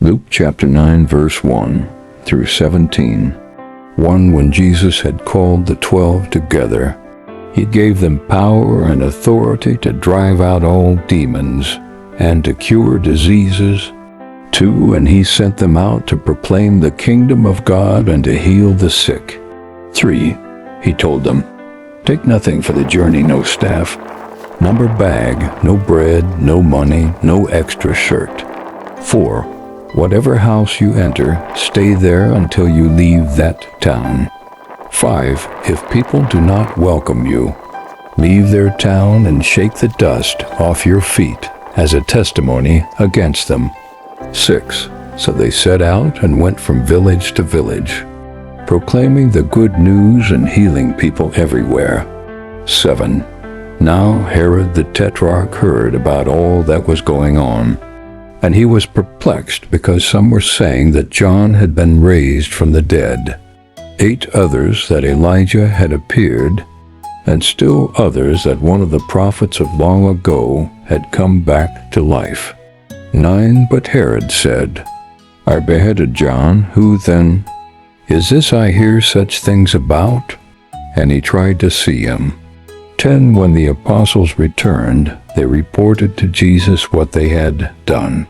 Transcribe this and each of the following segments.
Luke chapter 9, verse 1 through 17. When Jesus had called the 12 together, he gave them power and authority to drive out all demons and to cure diseases. 2, and he sent them out to proclaim the kingdom of God and to heal the sick. 3, he told them, take nothing for the journey, no staff, number bag, no bread, no money, no extra shirt. 4, whatever house you enter, stay there until you leave that town. 5, if people do not welcome you, leave their town and shake the dust off your feet as a testimony against them. 6, so they set out and went from village to village, proclaiming the good news and healing people everywhere. 7, now Herod the Tetrarch heard about all that was going on, and he was perplexed because some were saying that John had been raised from the dead. 8 others that Elijah had appeared, and still others that one of the prophets of long ago had come back to life. 9, but Herod said, I beheaded John, who then is this I hear such things about? And he tried to see him. 10, when the apostles returned, they reported to Jesus what they had done.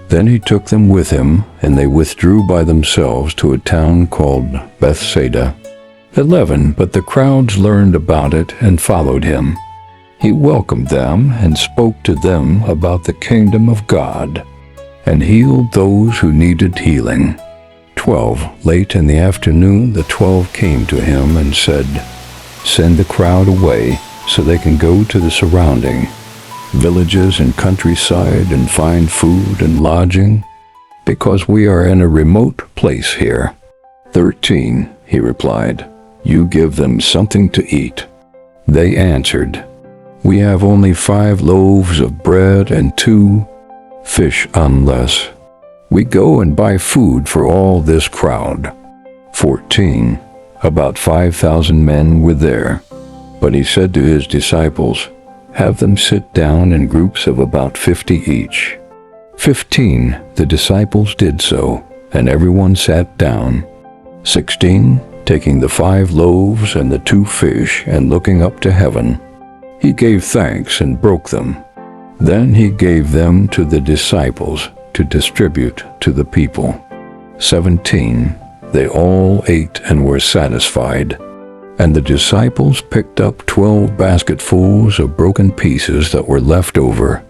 Then he took them with him, and they withdrew by themselves to a town called Bethsaida. 11, but the crowds learned about it and followed him. He welcomed them and spoke to them about the kingdom of God, and healed those who needed healing. 12, late in the afternoon, the 12 came to him and said, send the crowd away so they can go to the surrounding villages and countryside and find food and lodging, because we are in a remote place here. 13, he replied, you give them something to eat. They answered, we have only 5 loaves of bread and 2 fish, unless we go and buy food for all this crowd. 14, about 5,000 men were there. But he said to his disciples, have them sit down in groups of about 50 each. 15, the disciples did so, and everyone sat down. 16, taking the 5 loaves and the 2 fish and looking up to heaven, he gave thanks and broke them. Then he gave them to the disciples to distribute to the people. 17, they all ate and were satisfied. And the disciples picked up 12 basketfuls of broken pieces that were left over,